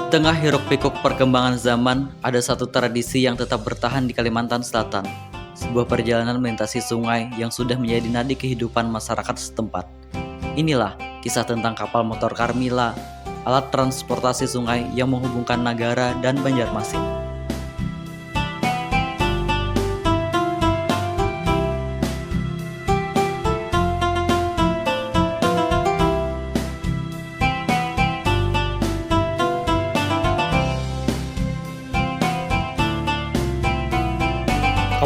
tengah hiruk-pikuk perkembangan zaman, ada satu tradisi yang tetap bertahan di Kalimantan Selatan. Sebuah perjalanan melintasi sungai yang sudah menjadi nadi kehidupan masyarakat setempat. Inilah kisah tentang kapal motor Carmila, alat transportasi sungai yang menghubungkan Nagara dan Banjarmasin.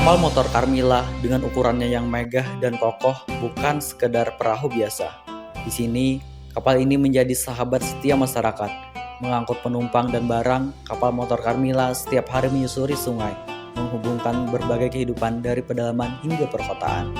Kapal motor Carmila dengan ukurannya yang megah dan kokoh bukan sekedar perahu biasa. Di sini, kapal ini menjadi sahabat setia masyarakat. Mengangkut penumpang dan barang, kapal motor Carmila setiap hari menyusuri sungai, menghubungkan berbagai kehidupan dari pedalaman hingga perkotaan.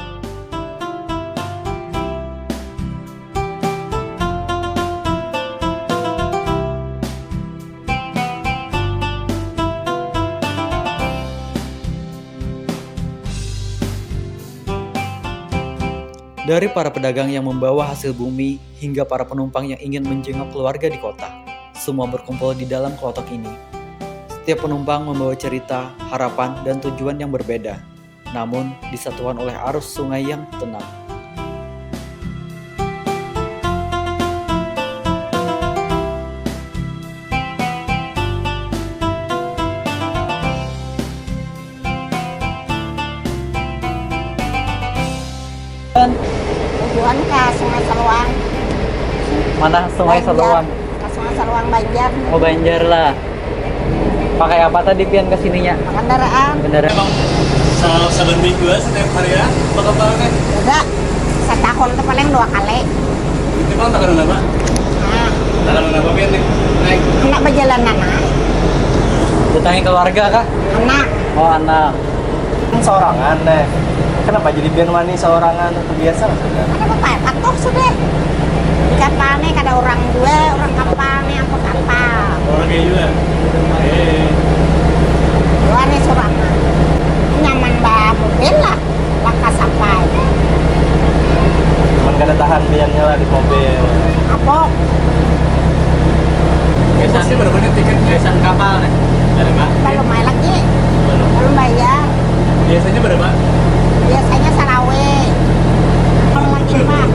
Dari para pedagang yang membawa hasil bumi hingga para penumpang yang ingin menjenguk keluarga di kota, semua berkumpul di dalam klotok ini. Setiap penumpang membawa cerita, harapan, dan tujuan yang berbeda, namun disatukan oleh arus sungai yang tenang. Tujuan ke Sungai Seluang. Mana Sungai Seluang? Ke Sungai Seluang Banjar. Oh, Banjar lah. Pakai apa tadi pian kesininya? Kendaraan. Kendaraan. Saban minggu setiap hari ya, bakal-bakalnya. Udah setahun tuh paling 2 kali. Itu kan takaran apa? Nah, Takaran apa pian nih? Naik. anak perjalanan Datangi keluarga kah? anak. Oh, anak. Seorangan deh. Kenapa jadi biar mani seorangan terbiasa maksudnya? Ada apa ya? Patuh sudah. Di kapal nih kada orang dua, orang kapal nih angkut kapal. Orang kayak juga. Dua nih sorangan. Nyaman bah mobil lah. Laka sampai. Cuman kada tahan biarnya lah di mobil. Apa? Biasanya berapa nih tiketnya? Besan kapal nih. Ada Pak? Belum main lagi. Belum bayar. Biasanya berapa? Biasanya Sarawe. Orang lagi Pak.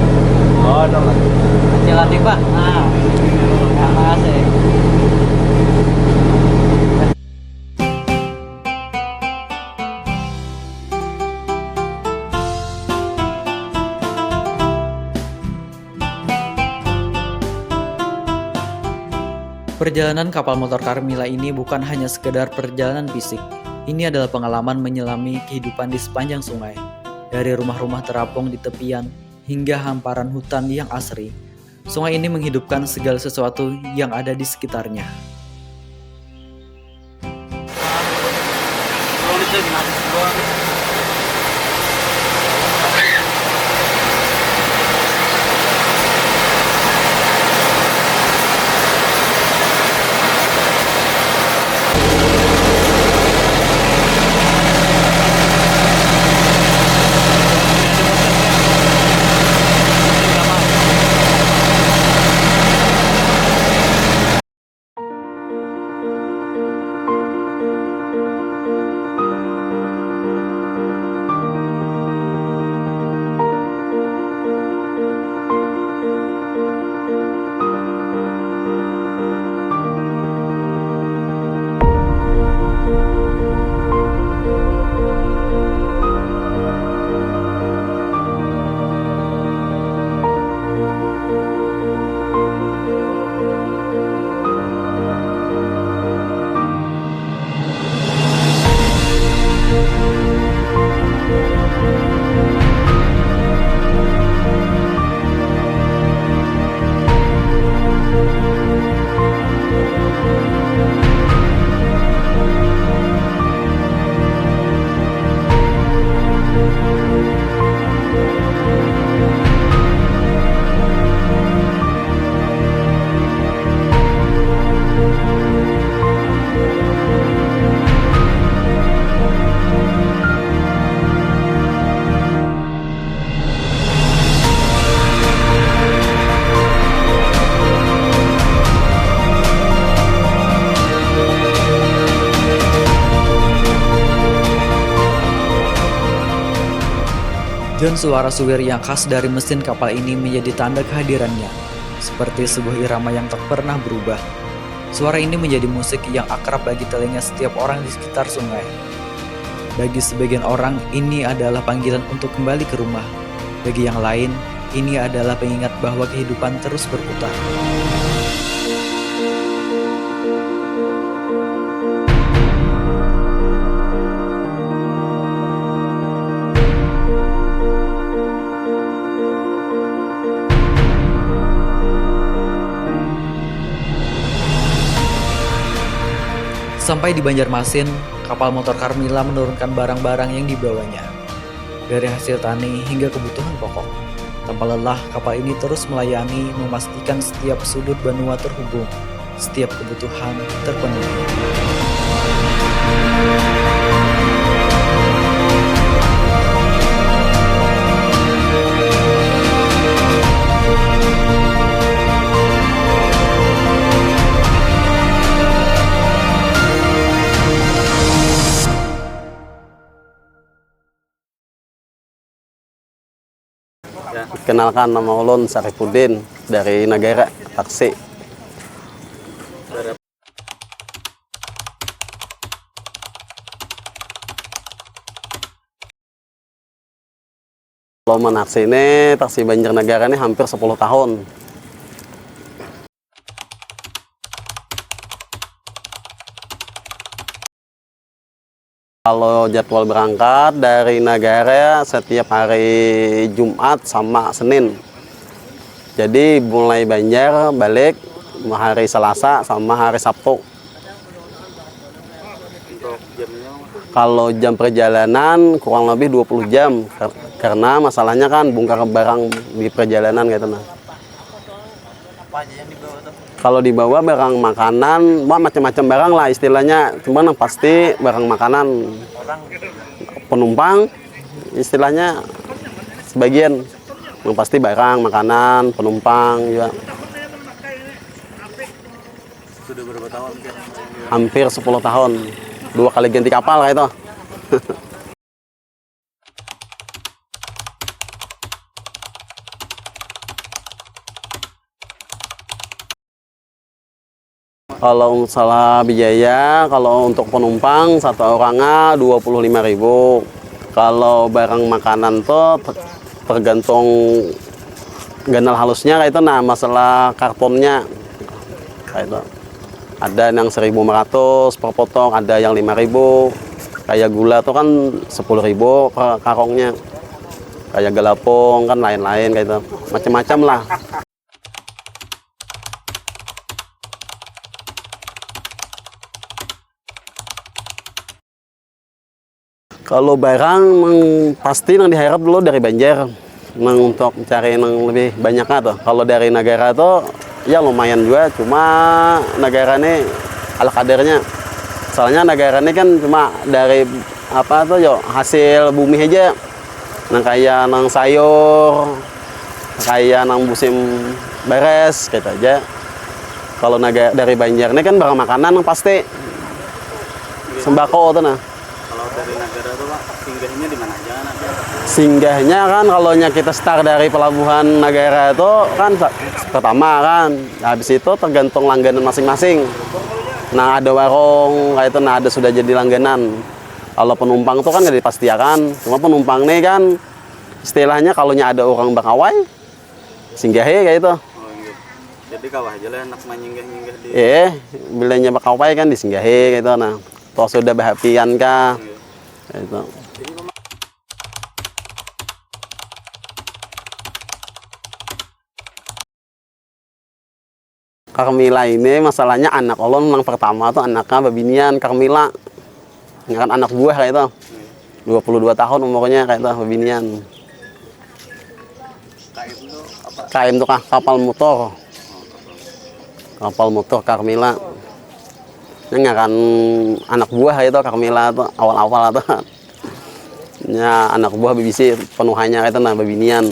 Oh, nomor. Cilatik Pak. Nah, makasih. Perjalanan kapal motor Carmila ini bukan hanya sekedar perjalanan fisik. Ini adalah pengalaman menyelami kehidupan di sepanjang sungai. Dari rumah-rumah terapung di tepian hingga hamparan hutan yang asri. Sungai ini menghidupkan segala sesuatu yang ada di sekitarnya. Dan suara suwir yang khas dari mesin kapal ini menjadi tanda kehadirannya, seperti sebuah irama yang tak pernah berubah. Suara ini menjadi musik yang akrab bagi telinga setiap orang di sekitar sungai. Bagi sebagian orang, ini adalah panggilan untuk kembali ke rumah. Bagi yang lain, ini adalah pengingat bahwa kehidupan terus berputar. Sampai di Banjarmasin, kapal motor Carmila menurunkan barang-barang yang dibawanya. Dari hasil tani hingga kebutuhan pokok. Tanpa lelah, kapal ini terus melayani, memastikan setiap sudut benua terhubung, setiap kebutuhan terpenuhi. Kenalkan, nama ulun Saripudin dari Nagara Taksi. Kalau menaksi ini, taksi Banjarnegara ini hampir 10 tahun. Kalau jadwal berangkat dari Nagara setiap hari Jumat sama Senin. Jadi mulai Banjar balik hari Selasa sama hari Sabtu. Kalau jam perjalanan kurang lebih 20 jam karena masalahnya kan bongkar barang di perjalanan gitu nah. Apa aja yang dibawa tuh? Kalau dibawa barang makanan, macam-macam barang lah istilahnya. Cuman yang pasti barang makanan. Orang Penumpang istilahnya sebagian. Yang pasti barang makanan, penumpang juga. sudah berapa tahun kan? Hampir 10 tahun. 2 kali ganti kapal kayak itu. Kalau salah biaya, kalau untuk penumpang satu orangnya 25.000. Kalau barang makanan tuh tergantung ganal halusnya kayak itu. Nah, masalah kartonnya kayak itu. Ada yang 1.500 per potong, ada yang 5.000. Kayak gula tuh kan 10.000 per karongnya. Kayak galapung kan lain-lain kayak itu. Macam-macam lah. Kalau barang pasti yang diharap dulu dari Banjar untuk mencari yang lebih banyaknya tuh. Kalau dari Nagara tuh ya lumayan juga, cuma Nagara ini ala kadarnya. Soalnya Nagara ini kan cuma dari apa tuh yo hasil bumi aja. Nang kayak nang sayur, kayak nang musim beres gitu aja. Kalau Nagara dari Banjar ini kan barang makanan yang pasti sembako tuh nah. Kalau dari Nagara tuh Pak, singgahnya di mana aja? Singgahnya kan kalau kita start dari pelabuhan Nagara itu kan pertama kan, habis itu tergantung langganan masing-masing. Nah ada warung kayak itu, nah ada sudah jadi langganan. Kalau penumpang tuh kan nggak dipastikan, cuma penumpang nih kan istilahnya kalau ada orang bakawai singgahnya kayak itu. Oh, gitu. Jadi kawah aja lah enak nyinggah-nyinggah di. Bilanya bakawai kan disinggahi kayak itu. Nah, toh sudah bahapian kah? Kayak itu. Carmila ini masalahnya anak ulun yang pertama tuh anaknya babinian Carmila. Ini kan anak buah kayak itu. 22 tahun umurnya kayak itu babinian. KM itu kapal motor. Kapal motor Carmila. Ini kan anak buah itu Carmila itu awal-awal itu. Ya anak buah BBC penuhannya itu nah babinian.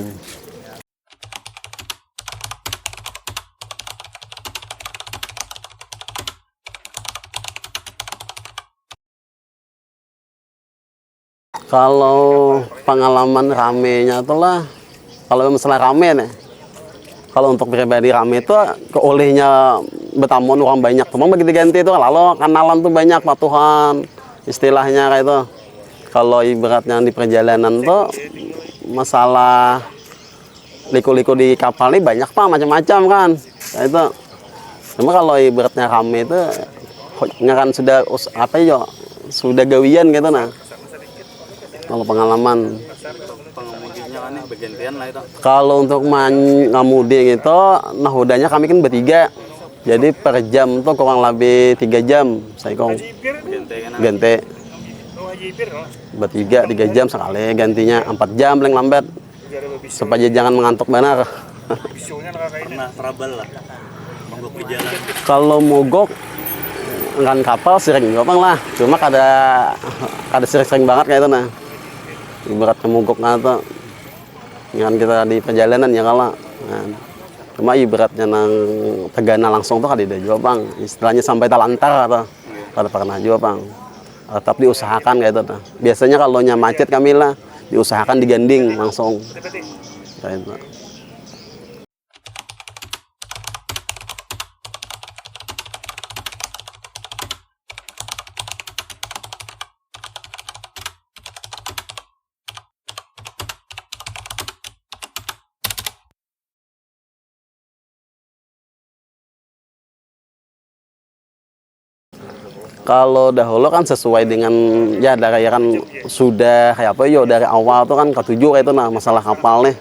Kalau pengalaman ramenya itulah, kalau masalah rame nih, kalau untuk pribadi rame itu keolehnya Betamon orang banyak, cuma begitu ganti itu lalu kenalan tuh banyak patuhan istilahnya kayak itu. Kalau ibaratnya di perjalanan tuh masalah liku-liku di kapal ini banyak pak macam-macam kan kayak itu. Cuma kalau ibaratnya rame itu kan sudah apa ya sudah gawian gitu nah. Kalau pengalaman Pengemudinya kan bergantian lah itu. kalau untuk ngamudi itu nahodanya kami kan bertiga. Jadi per jam tuh kurang lebih 3 jam saya kong ganti bertiga 3 jam sekali gantinya 4 jam paling lambat supaya jangan mengantuk benar. Pernah trouble lah. Mogok di jalan. Kalau mogok kan kapal sering juga bang lah, cuma kada sering-sering banget kayak itu nah. Ibaratnya mogok atau kan kita di perjalanan ya kalau nah, cuma ibaratnya nang tegana langsung tuh kada ada juga bang, istilahnya sampai talantar atau kada pernah juga bang. Tetap diusahakan kayak itu nah. Biasanya kalau macet kami lah diusahakan diganding langsung kayak itu. Kalau dahulu kan sesuai dengan ya dari kan sudah kayak apa yo dari awal tuh kan ketujuh kayak itu nah masalah kapal nih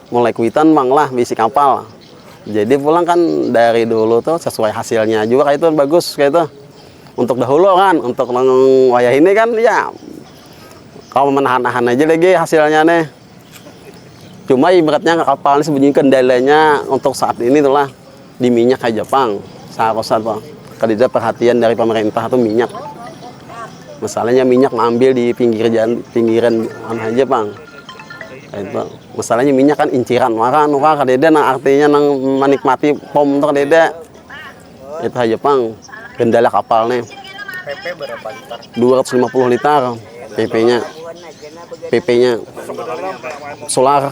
mulai kuitan bang lah bisi kapal. Jadi pulang kan dari dulu tuh sesuai hasilnya juga kayak itu bagus kayak itu. Untuk dahulu kan untuk wayah ini kan ya kalau menahan-nahan aja lagi hasilnya nih. Cuma ibaratnya kapal ini sebenarnya kendalanya untuk saat ini tuh lah di minyak kayak Jepang seharusnya tuh. Kalau ada perhatian dari pemerintah atau minyak, masalahnya minyak ngambil di pinggiran aja bang. Itu masalahnya minyak kan inciran, maka kadeda nah artinya nang menikmati pom tuh kadeda. Itu aja bang, kendala kapal nih. PP berapa liter? 250 liter PP-nya solar.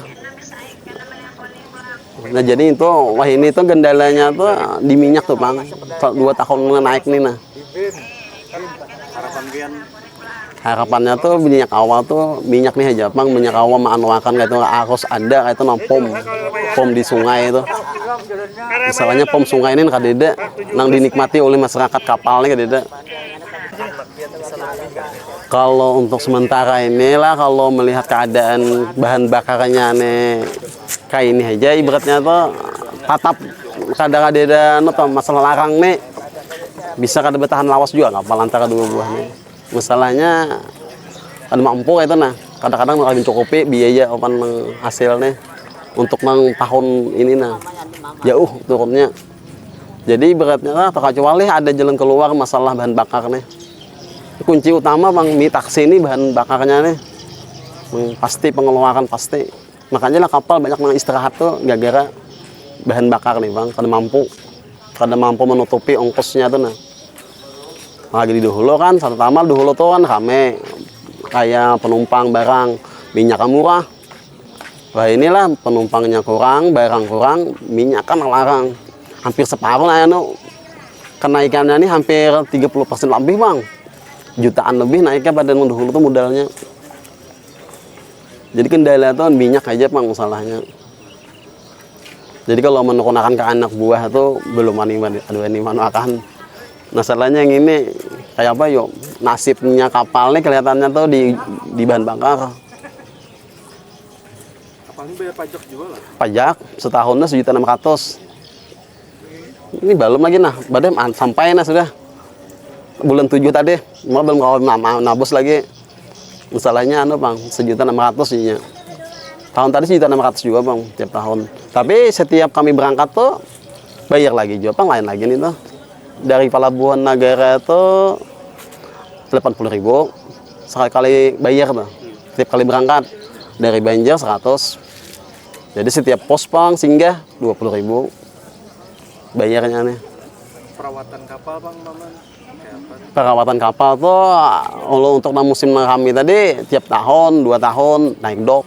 Nah jadi itu wah ini tuh kendalanya tuh di minyak tuh bang 2 tahun naik nih nah harapannya tuh minyak awal tuh minyak nih aja bang minyak awal menganuakan kayak itu harus ada kayak itu pom di sungai itu misalnya pom sungai ini kadeda nang dinikmati oleh masyarakat kapalnya kadeda. Kalau untuk sementara inilah kalau melihat keadaan bahan bakarnya nih kayak ini aja ibaratnya tuh tatap kadang-kadang ada masalah larang nih bisa kada bertahan lawas juga kapal antara dua buah nih. Masalahnya kada mampu itu nah kadang-kadang kada mencukupi biaya opan hasil nih untuk nang tahun ini nah jauh turunnya. Jadi ibaratnya lah terkecuali ada jalan keluar masalah bahan bakar nih. Kunci utama bang mie taksi ini bahan bakarnya nih pasti pengeluaran pasti makanya lah kapal banyak yang istirahat tuh gara-gara bahan bakar nih bang kada mampu menutupi ongkosnya tuh nah lagi di dahulu kan pertama dahulu tuh kan rame kayak penumpang barang minyak murah wah inilah penumpangnya kurang barang kurang minyak kan larang hampir separuh lah ya no kenaikannya ini hampir 30% lebih bang jutaan lebih naiknya pada dahulu tuh modalnya. Jadi kendala tuh minyak aja bang masalahnya. Jadi kalau menggunakan ke anak buah tuh belum ani akan. Masalahnya yang ini kayak apa yuk nasibnya kapalnya kelihatannya tuh di bahan bakar. Kapal ini bayar pajak juga lah. Pajak setahunnya 1.600.000. Ini belum lagi nah, badem sampai nah sudah. Bulan 7 tadi, belum kau nabus lagi. Masalahnya bang, 1.600.000 nya. Tahun tadi 1.600.000 juga bang, tiap tahun. Tapi setiap kami berangkat tuh bayar lagi juga bang, lain lagi nih tuh. Dari Pelabuhan Nagara tuh 80.000 sekali bayar tuh. Setiap kali berangkat dari Banjar 100. Jadi setiap pos bang singgah 20.000 bayarnya nih. Perawatan kapal bang, Maman? Perawatan kapal tuh kalau untuk musim kami tadi tiap tahun 2 tahun naik dok.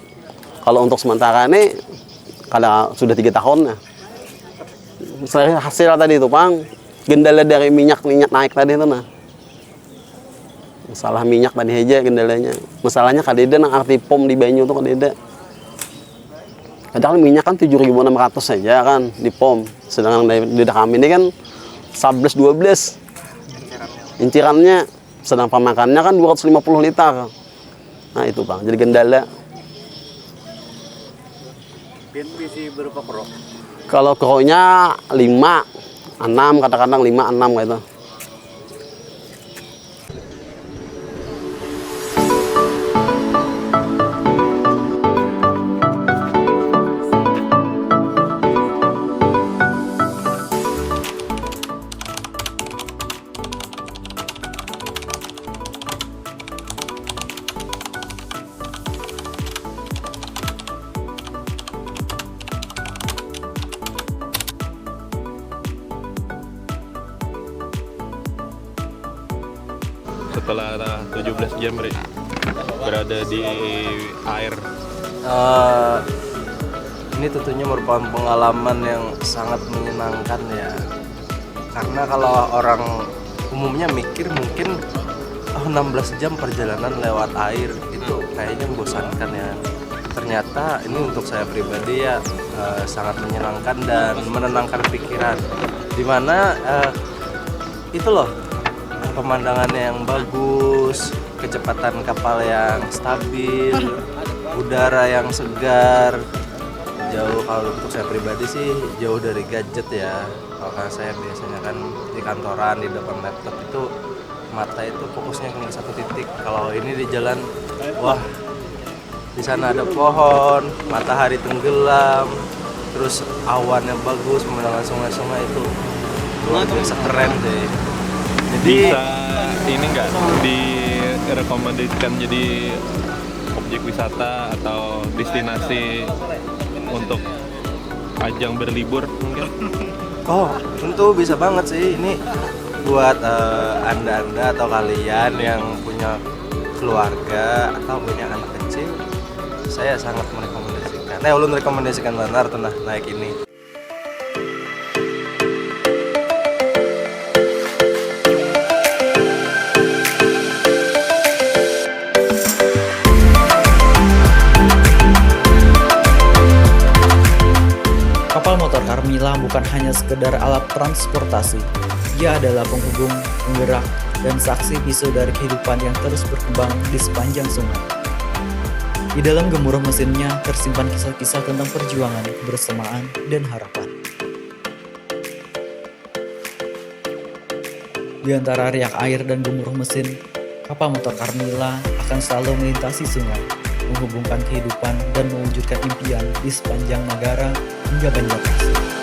Kalau untuk sementara ini kadang sudah 3 tahun ya. Hasil tadi itu Bang, gendala dari minyak naik tadi itu nah. Masalah minyak tadi aja gendalanya. Masalahnya kadeda nang arti pom di banyu tuh kadeda. Kadang minyak kan 7.600 saja kan di pom. Sedangkan di kami ini kan 11-12 incirannya, sedang pemakannya kan 250 liter. Nah itu Bang, jadi gendala. Bisi berapa kro? Kalau kronya 5, 6, kadang-kadang 5, 6 gitu. Setelah 17 jam berada di air. Ini tentunya merupakan pengalaman yang sangat menyenangkan ya. Karena kalau orang umumnya mikir mungkin 16 jam perjalanan lewat air itu kayaknya membosankan ya. Ternyata ini untuk saya pribadi ya sangat menyenangkan dan menenangkan pikiran. Dimana itu loh pemandangannya yang bagus, kecepatan kapal yang stabil, udara yang segar. Jauh kalau untuk saya pribadi sih jauh dari gadget ya. Kalau saya biasanya kan di kantoran di depan laptop itu mata itu fokusnya ke satu titik. Kalau ini di jalan, wah di sana ada pohon, matahari tenggelam, terus awannya bagus, pemandangan sungai-sungai itu luar biasa keren deh. Jadi Bisa ini nggak direkomendasikan jadi objek wisata atau destinasi untuk ajang berlibur mungkin? oh tentu bisa banget sih ini buat anda atau kalian yang punya keluarga atau punya anak kecil. Saya sangat merekomendasikan. Ulun rekomendasikan benar tuh naik ini. Kapal motor Carmila bukan hanya sekedar alat transportasi. Ia adalah penghubung, penggerak, dan saksi bisu dari kehidupan yang terus berkembang di sepanjang sungai. Di dalam gemuruh mesinnya tersimpan kisah-kisah tentang perjuangan, kebersamaan, dan harapan. Di antara riak air dan gemuruh mesin, kapal motor Carmila akan selalu melintasi sungai, menghubungkan kehidupan dan mewujudkan impian di sepanjang negara hingga Banjarmasin.